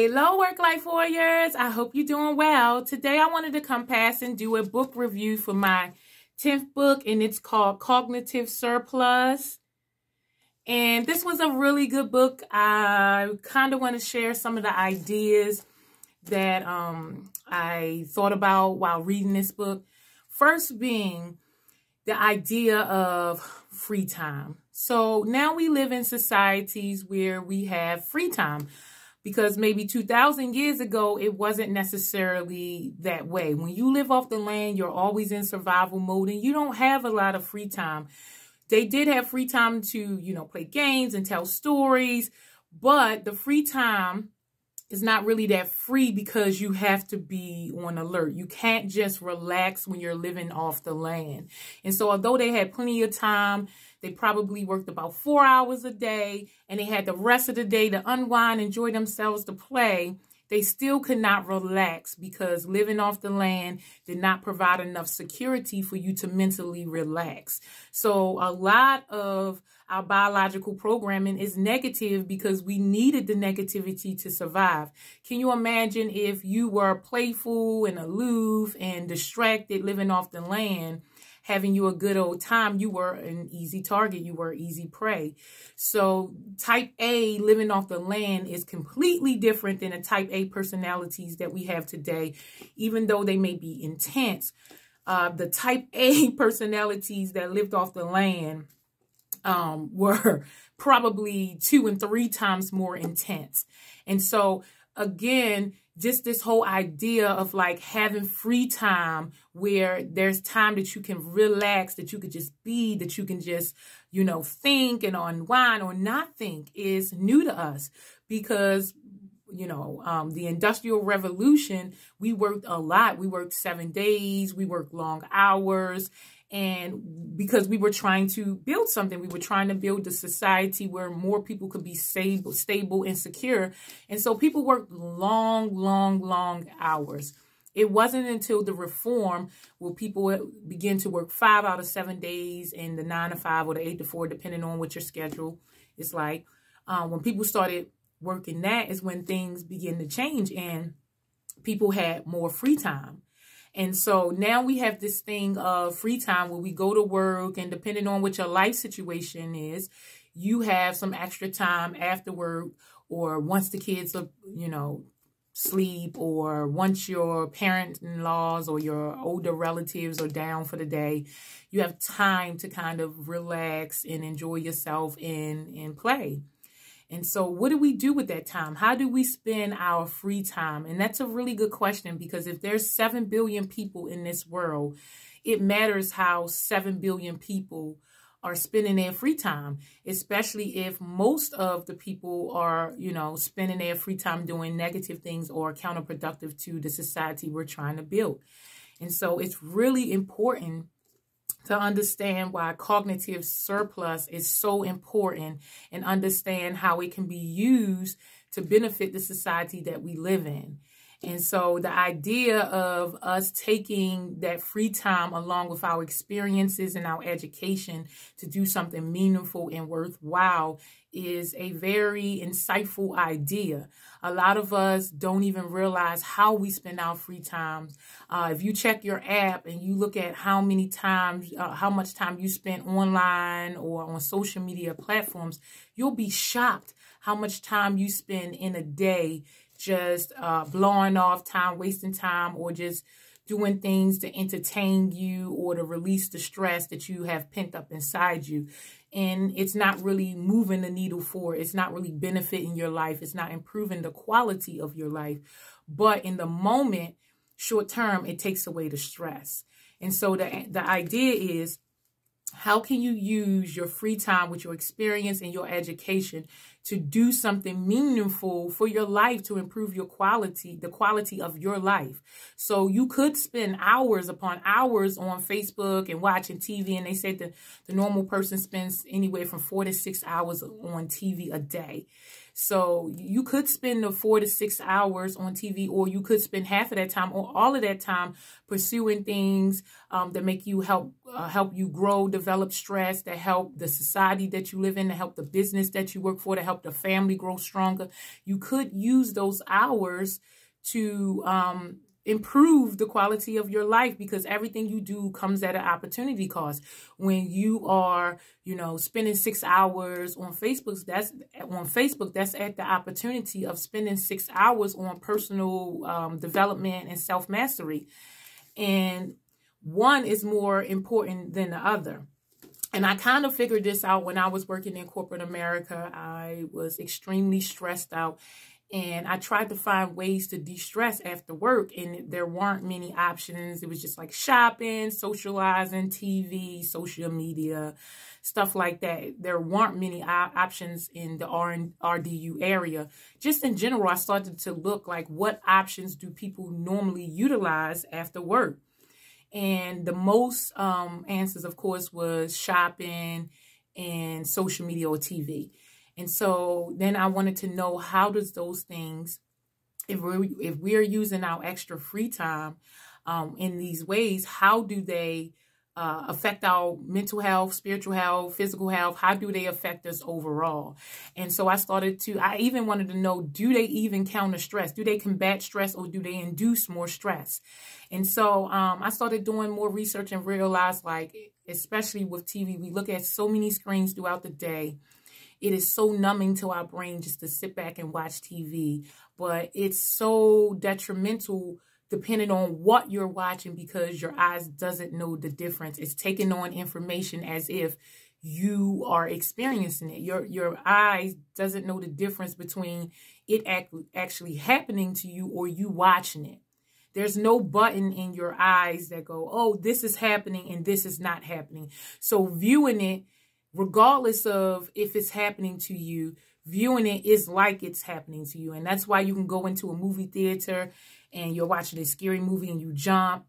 Hello, work-life warriors. I hope you're doing well. Today, I wanted to come past and do a book review for my 10th book, and it's called Cognitive Surplus. And this was a really good book. I kind of want to share some of the ideas that I thought about while reading this book. First being the idea of free time. So now we live in societies where we have free time. Because maybe 2,000 years ago, it wasn't necessarily that way. When you live off the land, you're always in survival mode and you don't have a lot of free time. They did have free time to, play games and tell stories, but the free time is not really that free because you have to be on alert. You can't just relax when you're living off the land. And so although they had plenty of time, they probably worked about 4 hours a day and they had the rest of the day to unwind, enjoy themselves, to play. They still could not relax because living off the land did not provide enough security for you to mentally relax. So a lot of our biological programming is negative because we needed the negativity to survive. Can you imagine if you were playful and aloof and distracted living off the land? Having you a good old time, you were an easy target. You were easy prey. So type A, living off the land, is completely different than the type A personalities that we have today, even though they may be intense. The type A personalities that lived off the land were probably 2 and 3 times more intense. And so, again, just this whole idea of like having free time where there's time that you can relax, that you could just be, that you can just, think and unwind or not think is new to us because, the Industrial Revolution, we worked a lot. We worked 7 days. We worked long hours. And because we were trying to build something, we were trying to build a society where more people could be stable and secure. And so people worked long hours. It wasn't until the reform where people began to work 5 out of 7 days and the 9 to 5 or the 8 to 4, depending on what your schedule is like. When people started working, that is when things began to change and people had more free time. And so now we have this thing of free time where we go to work, and depending on what your life situation is, you have some extra time after work or once the kids are, sleep, or once your parent-in-laws or your older relatives are down for the day, you have time to kind of relax and enjoy yourself and play. And so what do we do with that time? How do we spend our free time? And that's a really good question, because if there's 7 billion people in this world, it matters how 7 billion people are spending their free time, especially if most of the people are, spending their free time doing negative things or counterproductive to the society we're trying to build. And so it's really important to understand why cognitive surplus is so important and understand how it can be used to benefit the society that we live in. And so the idea of us taking that free time along with our experiences and our education to do something meaningful and worthwhile is a very insightful idea. A lot of us don't even realize how we spend our free time. If you check your app and you look at how much time you spend online or on social media platforms, you'll be shocked how much time you spend in a day just blowing off time, wasting time, or just doing things to entertain you or to release the stress that you have pent up inside you. And it's not really moving the needle forward. It's not really benefiting your life. It's not improving the quality of your life. But in the moment, short term, it takes away the stress. And so the idea is, how can you use your free time with your experience and your education to do something meaningful for your life, to improve your quality, the quality of your life? So you could spend hours upon hours on Facebook and watching TV. And they said that the normal person spends anywhere from 4 to 6 hours on TV a day. So you could spend the 4 to 6 hours on TV, or you could spend half of that time or all of that time pursuing things that make you help you grow, develop stress, that help the society that you live in, to help the business that you work for, to help the family grow stronger. You could use those hours to improve the quality of your life, because everything you do comes at an opportunity cost. When you are, spending 6 hours on Facebook, that's at the opportunity of spending 6 hours on personal development and self-mastery. And one is more important than the other. And I kind of figured this out when I was working in corporate America. I was extremely stressed out, and I tried to find ways to de-stress after work, and there weren't many options. It was just like shopping, socializing, TV, social media, stuff like that. There weren't many options in the RDU area. Just in general, I started to look like, what options do people normally utilize after work? And the most answers, of course, was shopping and social media or TV. And so then I wanted to know, how does those things, if we're using our extra free time in these ways, how do they affect our mental health, spiritual health, physical health? How do they affect us overall? And so I even wanted to know, do they even counter stress? Do they combat stress, or do they induce more stress? And so I started doing more research and realized, like, especially with TV, we look at so many screens throughout the day. It is so numbing to our brain just to sit back and watch TV, but it's so detrimental depending on what you're watching, because your eyes doesn't know the difference. It's taking on information as if you are experiencing it. Your eyes doesn't know the difference between it actually happening to you or you watching it. There's no button in your eyes that go, oh, this is happening and this is not happening. So viewing it, regardless of if it's happening to you, viewing it is like it's happening to you. And that's why you can go into a movie theater and you're watching a scary movie and you jump,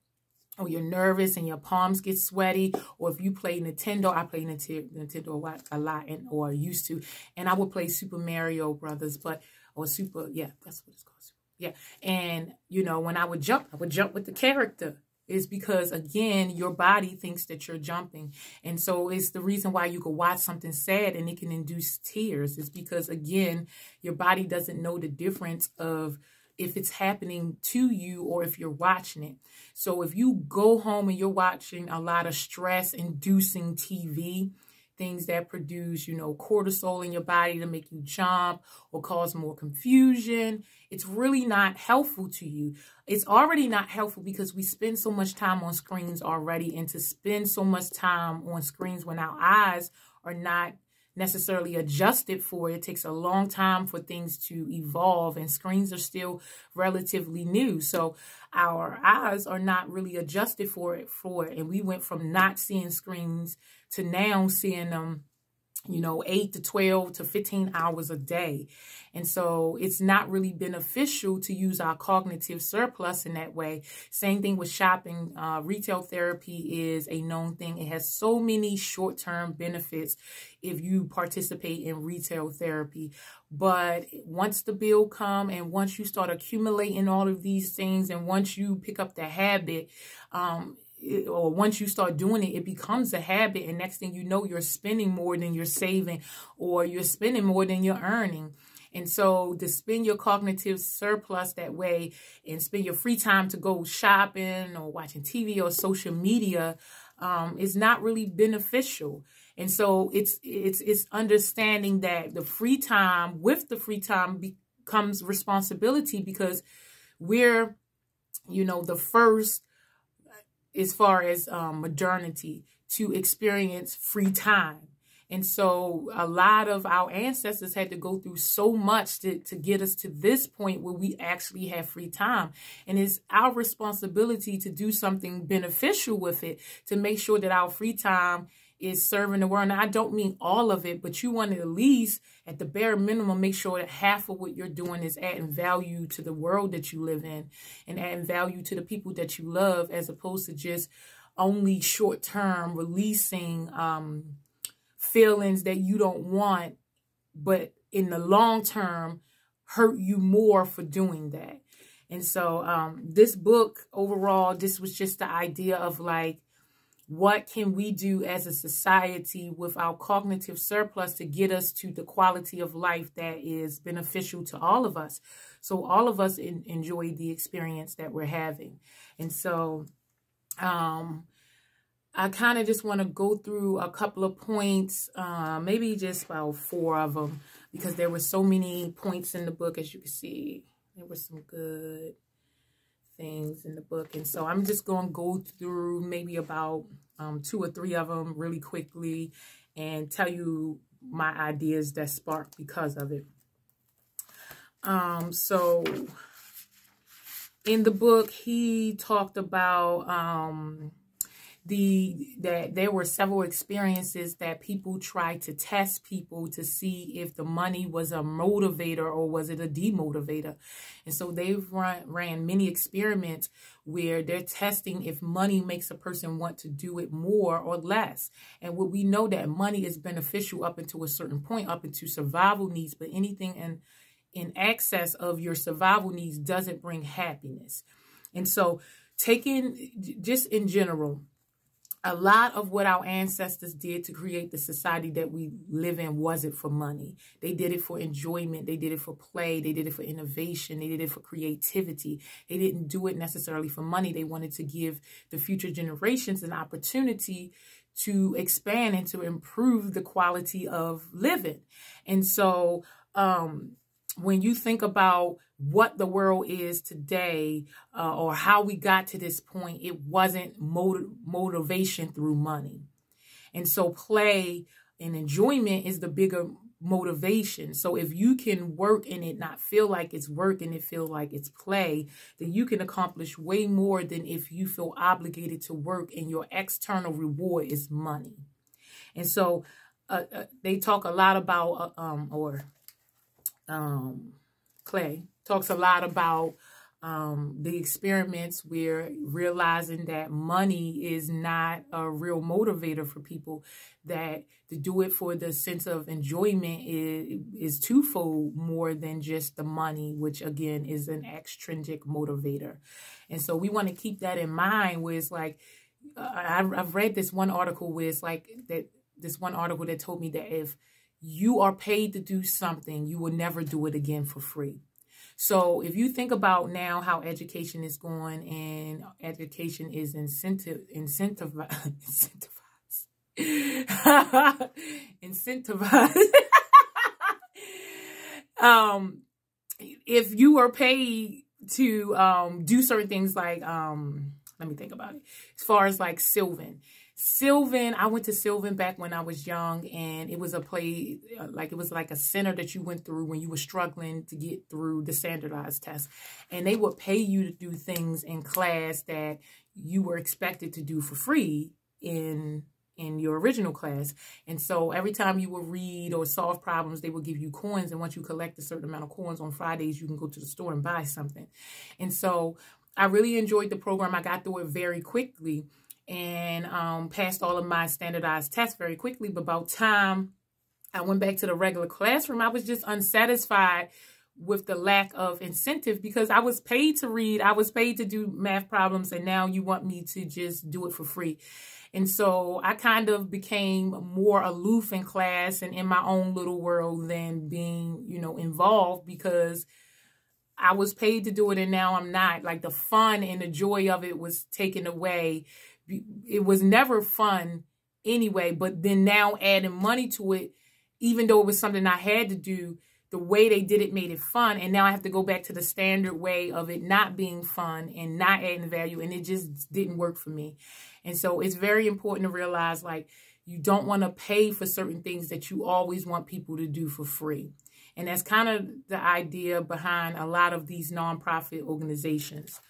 or you're nervous and your palms get sweaty. Or if you play Nintendo, I play Nintendo a lot, or used to, and I would play Super Mario Brothers, that's what it's called. Yeah. And, when I would jump with the character. Is because, again, your body thinks that you're jumping. And so it's the reason why you can watch something sad and it can induce tears. It's because, again, your body doesn't know the difference of if it's happening to you or if you're watching it. So if you go home and you're watching a lot of stress-inducing TV, things that produce, cortisol in your body to make you jump or cause more confusion, it's really not helpful to you. It's already not helpful because we spend so much time on screens already, and to spend so much time on screens when our eyes are not necessarily adjusted for it takes a long time for things to evolve, and screens are still relatively new. So our eyes are not really adjusted for it. And we went from not seeing screens to now seeing them, 8 to 12 to 15 hours a day. And so it's not really beneficial to use our cognitive surplus in that way. Same thing with shopping. Retail therapy is a known thing. It has so many short-term benefits if you participate in retail therapy. But once the bill comes, and once you start accumulating all of these things, and once you pick up the habit, or once you start doing it, it becomes a habit. And next thing you know, you're spending more than you're saving, or you're spending more than you're earning. And so to spend your cognitive surplus that way and spend your free time to go shopping or watching TV or social media is not really beneficial. And so it's understanding that the free time becomes responsibility, because we're, the first, as far as modernity, to experience free time. And so a lot of our ancestors had to go through so much to get us to this point where we actually have free time. And it's our responsibility to do something beneficial with it, to make sure that our free time is serving the world. And I don't mean all of it, but you want to at least, at the bare minimum, make sure that half of what you're doing is adding value to the world that you live in, and adding value to the people that you love, as opposed to just only short-term releasing feelings that you don't want, but in the long term hurt you more for doing that. And so this book overall, this was just the idea of like, what can we do as a society with our cognitive surplus to get us to the quality of life that is beneficial to all of us? So all of us enjoy the experience that we're having. And so I kind of just want to go through a couple of points, maybe just about 4 of them, because there were so many points in the book. As you can see, there were some good things in the book. And so I'm just going to go through maybe about 2 or 3 of them really quickly and tell you my ideas that sparked because of it. So in the book, he talked about that there were several experiences that people tried to test people to see if the money was a motivator or was it a demotivator. And so they've ran many experiments where they're testing if money makes a person want to do it more or less. And what we know that money is beneficial up until a certain point, up into survival needs, but anything in excess of your survival needs doesn't bring happiness. And so taking just in general, a lot of what our ancestors did to create the society that we live in wasn't for money. They did it for enjoyment. They did it for play. They did it for innovation. They did it for creativity. They didn't do it necessarily for money. They wanted to give the future generations an opportunity to expand and to improve the quality of living. And so when you think about what the world is today or how we got to this point, it wasn't motivation through money. And so play and enjoyment is the bigger motivation. So if you can work and it not feel like it's work and it feel like it's play, then you can accomplish way more than if you feel obligated to work and your external reward is money. And so they talk a lot about, Clay talks a lot about the experiments where realizing that money is not a real motivator for people, that to do it for the sense of enjoyment is twofold more than just the money, which again is an extrinsic motivator. And so we want to keep that in mind, where it's like, I've read this one article where it's like this one article that told me that if you are paid to do something, you will never do it again for free. So if you think about now how education is going, and education is incentivized. If you are paid to do certain things like, let me think about it. As far as like Sylvan, I went to Sylvan back when I was young, and it was a play, like it was like a center that you went through when you were struggling to get through the standardized test. And they would pay you to do things in class that you were expected to do for free in your original class. And so every time you would read or solve problems, they would give you coins. And once you collect a certain amount of coins on Fridays, you can go to the store and buy something. And so I really enjoyed the program. I got through it very quickly and passed all of my standardized tests very quickly. But about time I went back to the regular classroom, I was just unsatisfied with the lack of incentive, because I was paid to read, I was paid to do math problems, and now you want me to just do it for free. And so I kind of became more aloof in class and in my own little world than being, involved, because I was paid to do it and now I'm not. Like the fun and the joy of it was taken away. It was never fun anyway, but then now adding money to it, even though it was something I had to do, the way they did it made it fun. And now I have to go back to the standard way of it not being fun and not adding value. And it just didn't work for me. And so it's very important to realize, like, you don't want to pay for certain things that you always want people to do for free. And that's kind of the idea behind a lot of these nonprofit organizations.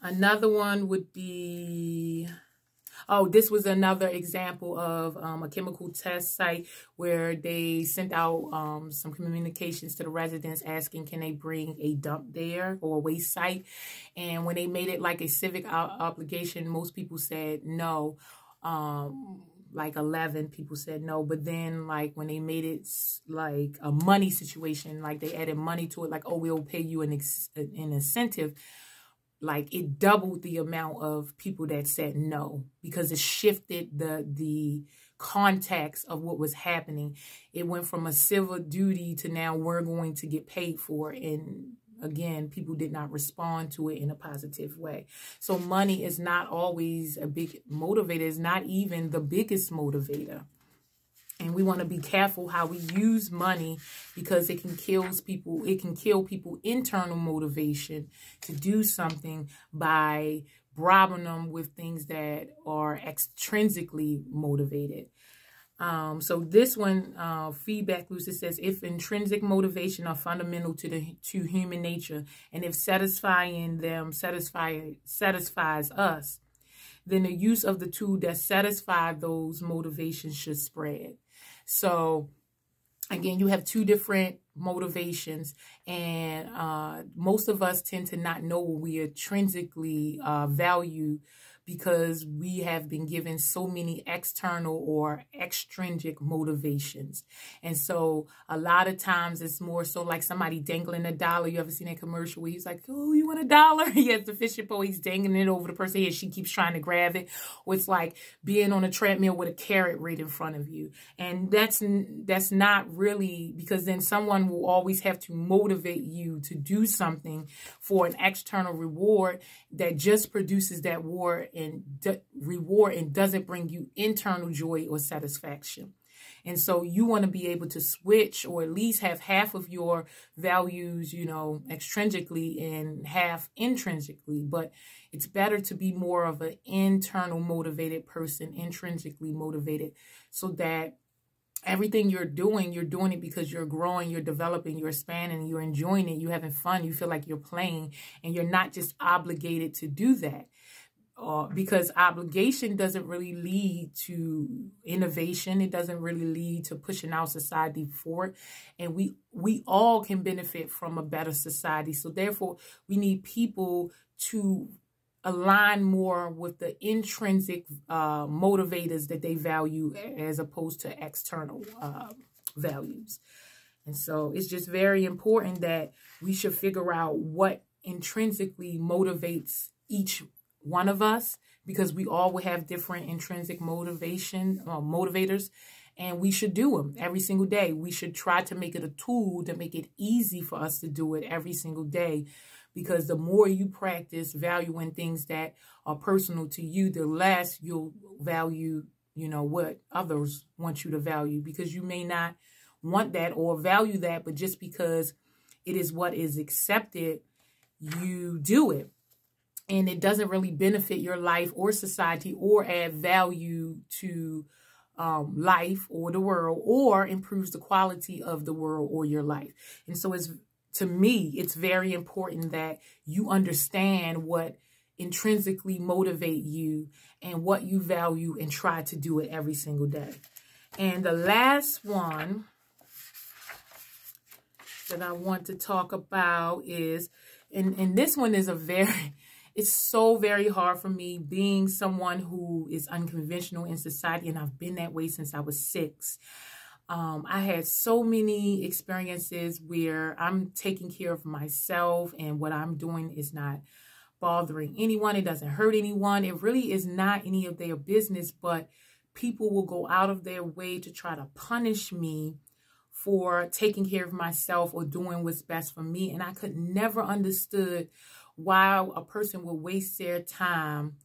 Another one would be, this was another example of a chemical test site where they sent out some communications to the residents asking, can they bring a dump there or a waste site? And when they made it like a civic obligation, most people said no. like 11 people said no. But then like when they made it like a money situation, like they added money to it, like, oh, we'll pay you an incentive, like it doubled the amount of people that said no, because it shifted the context of what was happening. It went from a civil duty to now we're going to get paid for it. And again, people did not respond to it in a positive way. So money is not always a big motivator. It's not even the biggest motivator. And we want to be careful how we use money, because it can kill people. It can kill people's internal motivation to do something by bribing them with things that are extrinsically motivated. So this one, feedback loose, it says, if intrinsic motivation are fundamental to human nature, and if satisfying them satisfies us, then the use of the tool that satisfy those motivations should spread. So again, you have two different motivations, and most of us tend to not know what we intrinsically value, because we have been given so many external or extrinsic motivations. And so a lot of times it's more so like somebody dangling a dollar. You ever seen that commercial where he's like, oh, you want $1? He has the fishing pole, he's dangling it over the person's head, she keeps trying to grab it. Or it's like being on a treadmill with a carrot right in front of you. And that's not really, because then someone will always have to motivate you to do something for an external reward that just produces that reward and doesn't bring you internal joy or satisfaction. And so you want to be able to switch, or at least have half of your values, you know, extrinsically and half intrinsically. But it's better to be more of an internal motivated person, intrinsically motivated, so that everything you're doing it because you're growing, you're developing, you're expanding, you're enjoying it, you're having fun, you feel like you're playing, and you're not just obligated to do that. Because obligation doesn't really lead to innovation. It doesn't really lead to pushing our society forward. And we all can benefit from a better society. So therefore, we need people to align more with the intrinsic motivators that they value, as opposed to external values. And so it's just very important that we should figure out what intrinsically motivates each one of us, because we all will have different intrinsic motivators, and we should do them every single day. We should try to make it a tool to make it easy for us to do it every single day, because the more you practice valuing things that are personal to you, the less you'll value, you know, what others want you to value, because you may not want that or value that, but just because it is what is accepted, you do it. And it doesn't really benefit your life or society or add value to life or the world, or improves the quality of the world or your life. And so to me, it's very important that you understand what intrinsically motivate you and what you value, and try to do it every single day. And the last one that I want to talk about is, and this one is it's so very hard for me, being someone who is unconventional in society, and I've been that way since I was 6. I had so many experiences where I'm taking care of myself, and what I'm doing is not bothering anyone. It doesn't hurt anyone. It really is not any of their business, but people will go out of their way to try to punish me for taking care of myself or doing what's best for me. And I could never understood why a person would waste their time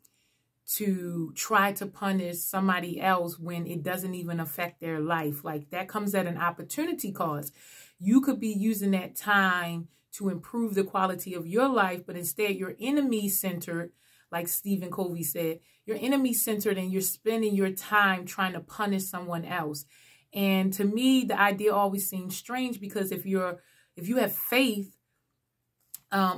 to try to punish somebody else when it doesn't even affect their life. Like, that comes at an opportunity cost. You could be using that time to improve the quality of your life, but instead you're enemy-centered, like Stephen Covey said. You're enemy-centered, and you're spending your time trying to punish someone else. And to me, the idea always seems strange, because if you have faith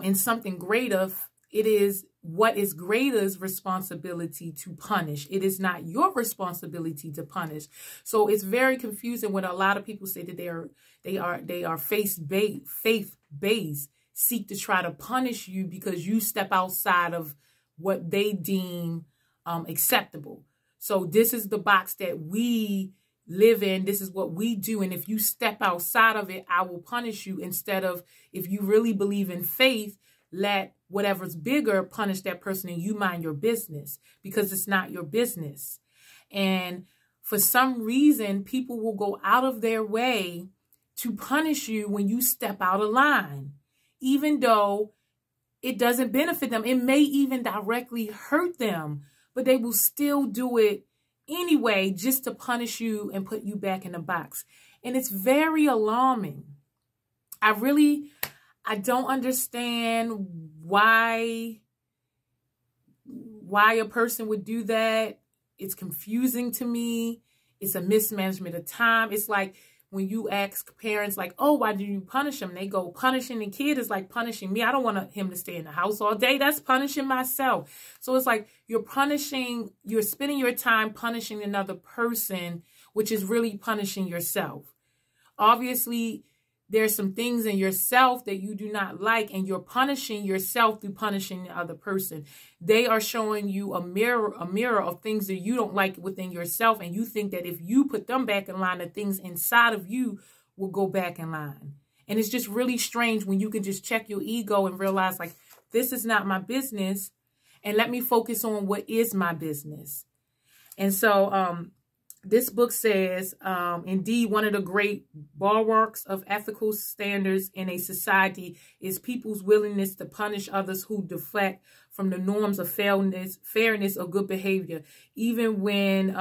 in something greater, it is what is greater's responsibility to punish. It is not your responsibility to punish. So it's very confusing when a lot of people say that they are faith-based, seek to try to punish you because you step outside of what they deem acceptable. So this is the box that we live in. This is what we do. And if you step outside of it, I will punish you. Instead of, if you really believe in faith, let whatever's bigger punish that person and you mind your business, because it's not your business. And for some reason, people will go out of their way to punish you when you step out of line, even though it doesn't benefit them. It may even directly hurt them, but they will still do it anyway, just to punish you and put you back in the box. And it's very alarming. I don't understand why a person would do that. It's confusing to me. It's a mismanagement of time. It's like when you ask parents, like, oh, why do you punish them? They go, punishing the kid is like punishing me. I don't want him to stay in the house all day. That's punishing myself. So it's like you're spending your time punishing another person, which is really punishing yourself. Obviously, there's some things in yourself that you do not like, and you're punishing yourself through punishing the other person. They are showing you a mirror of things that you don't like within yourself, and you think that if you put them back in line, the things inside of you will go back in line. And it's just really strange when you can just check your ego and realize, like, this is not my business, and let me focus on what is my business. And so, this book says, indeed, one of the great bulwarks of ethical standards in a society is people's willingness to punish others who deflect from the norms of fairness or good behavior, even when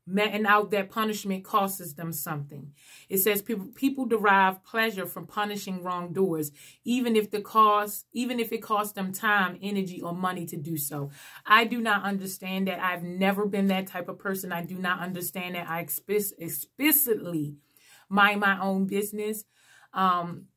meting out that punishment costs them something. It says people derive pleasure from punishing wrongdoers, even if it costs them time, energy, or money to do so. I do not understand that. I've never been that type of person. I do not understand that. I explicitly mind my own business. I'm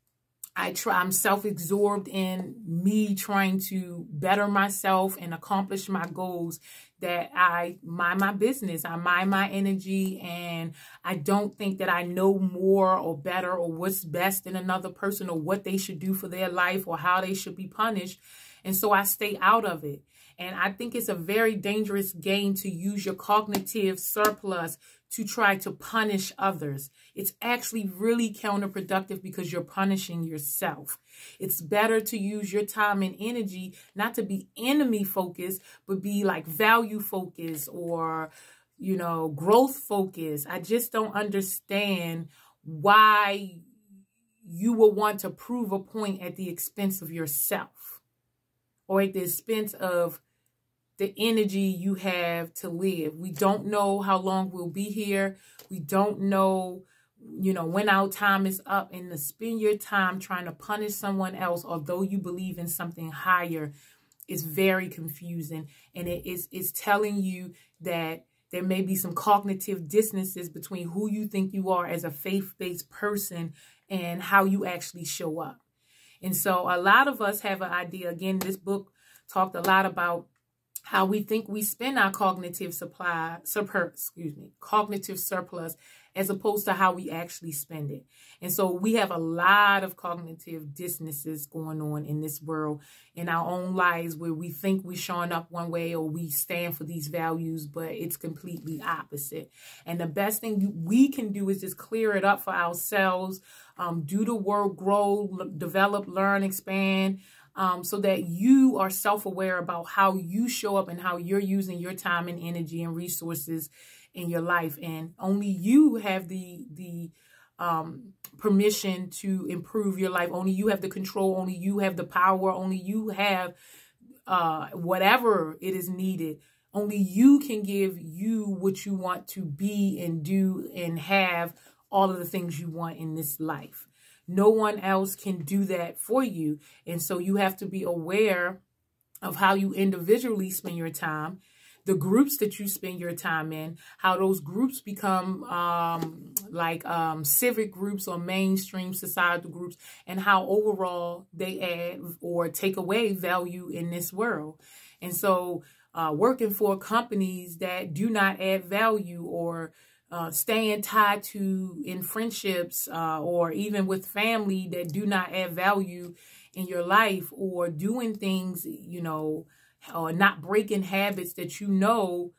self-absorbed in me trying to better myself and accomplish my goals, that I mind my business. I mind my energy, and I don't think that I know more or better or what's best in another person or what they should do for their life or how they should be punished. And so I stay out of it. And I think it's a very dangerous game to use your cognitive surplus to try to punish others. It's actually really counterproductive because you're punishing yourself. It's better to use your time and energy not to be enemy focused, but be like value focused or, you know, growth focused. I just don't understand why you will want to prove a point at the expense of yourself, or at the expense of the energy you have to live. We don't know how long we'll be here. We don't know, you know, when our time is up, and to spend your time trying to punish someone else, although you believe in something higher, is very confusing. And it's telling you that there may be some cognitive dissonances between who you think you are as a faith-based person and how you actually show up. And so a lot of us have an idea. Again, this book talked a lot about how we think we spend our cognitive cognitive surplus, as opposed to how we actually spend it. And so we have a lot of cognitive dissonances going on in this world, in our own lives, where we think we're showing up one way or we stand for these values, but it's completely opposite. And the best thing we can do is just clear it up for ourselves, do the work, grow, develop, learn, expand, so that you are self-aware about how you show up and how you're using your time and energy and resources in your life. And only you have the permission to improve your life. Only you have the control. Only you have the power. Only you have whatever it is needed. Only you can give you what you want to be and do and have all of the things you want in this life. No one else can do that for you. And so you have to be aware of how you individually spend your time, the groups that you spend your time in, how those groups become civic groups or mainstream societal groups, and how overall they add or take away value in this world. And so working for companies that do not add value, or staying tied to in friendships or even with family that do not add value in your life, or doing things, you know, or not breaking habits that you know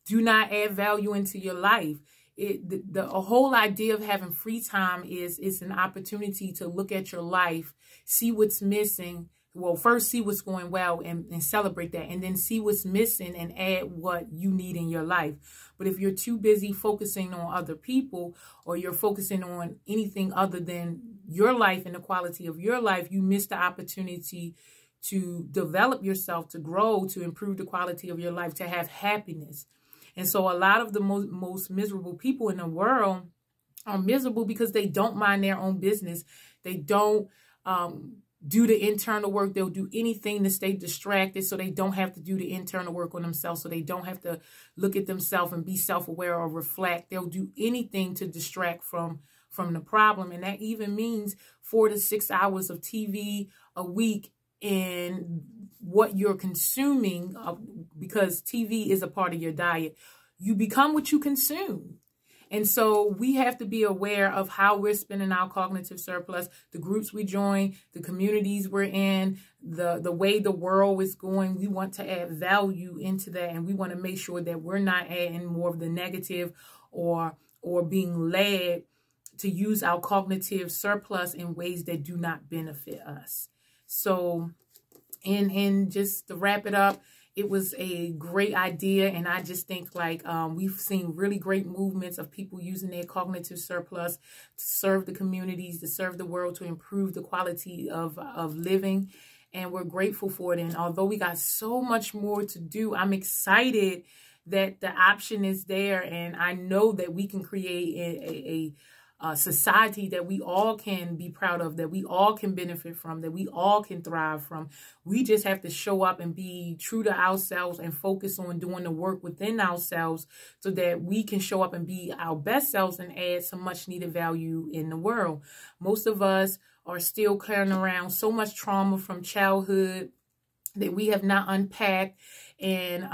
do not add value into your life. The whole idea of having free time is an opportunity to look at your life, see what's missing. Well, first see what's going well and celebrate that, and then see what's missing and add what you need in your life. But if you're too busy focusing on other people, or you're focusing on anything other than your life and the quality of your life, you miss the opportunity to develop yourself, to grow, to improve the quality of your life, to have happiness. And so a lot of the most miserable people in the world are miserable because they don't mind their own business. They don't do the internal work. They'll do anything to stay distracted so they don't have to do the internal work on themselves, so they don't have to look at themselves and be self-aware or reflect. They'll do anything to distract from the problem. And that even means 4 to 6 hours of TV a week, and what you're consuming, because TV is a part of your diet. You become what you consume. And so we have to be aware of how we're spending our cognitive surplus, the groups we join, the communities we're in, the way the world is going. We want to add value into that, and we want to make sure that we're not adding more of the negative or being led to use our cognitive surplus in ways that do not benefit us. So, and just to wrap it up, it was a great idea, and I just think like we've seen really great movements of people using their cognitive surplus to serve the communities, to serve the world, to improve the quality of living, and we're grateful for it. And although we got so much more to do, I'm excited that the option is there, and I know that we can create a society that we all can be proud of, that we all can benefit from, that we all can thrive from. We just have to show up and be true to ourselves and focus on doing the work within ourselves so that we can show up and be our best selves and add some much needed value in the world. Most of us are still carrying around so much trauma from childhood that we have not unpacked and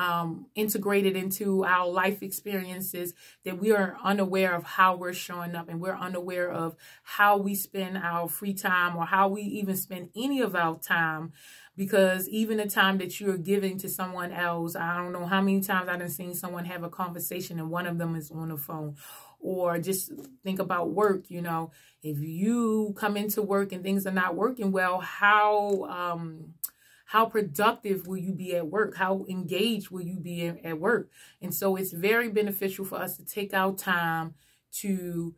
integrated into our life experiences, that we are unaware of how we're showing up, and we're unaware of how we spend our free time, or how we even spend any of our time. Because even the time that you're giving to someone else, I don't know how many times I've seen someone have a conversation and one of them is on the phone. Or just think about work, you know, if you come into work and things are not working well, how productive will you be at work? How engaged will you be at work? And so it's very beneficial for us to take our time to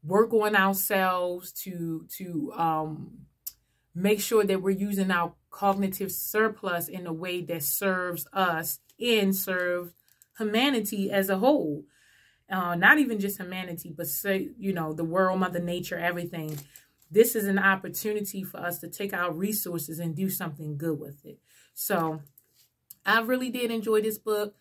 work on ourselves, to make sure that we're using our cognitive surplus in a way that serves us and serves humanity as a whole. Not even just humanity, but say, you know, the world, Mother Nature, everything. This is an opportunity for us to take our resources and do something good with it. So I really did enjoy this book.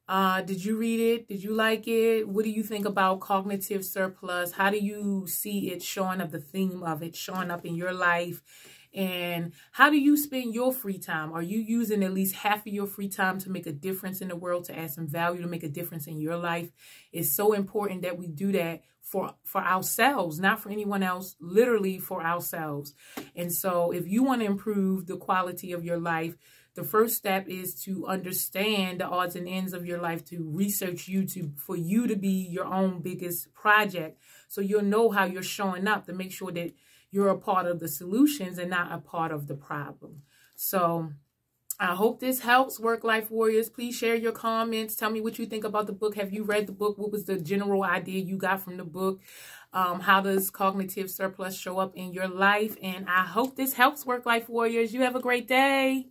Did you read it? Did you like it? What do you think about cognitive surplus? How do you see it showing up, the theme of it showing up in your life? And how do you spend your free time? Are you using at least half of your free time to make a difference in the world, to add some value, to make a difference in your life? It's so important that we do that for ourselves, not for anyone else, literally for ourselves. And so if you want to improve the quality of your life, the first step is to understand the odds and ends of your life, to research you, for you to be your own biggest project. So you'll know how you're showing up, to make sure that you're a part of the solutions and not a part of the problem. So I hope this helps, Work-Life Warriors. Please share your comments. Tell me what you think about the book. Have you read the book? What was the general idea you got from the book? How does cognitive surplus show up in your life? And I hope this helps, Work-Life Warriors. You have a great day.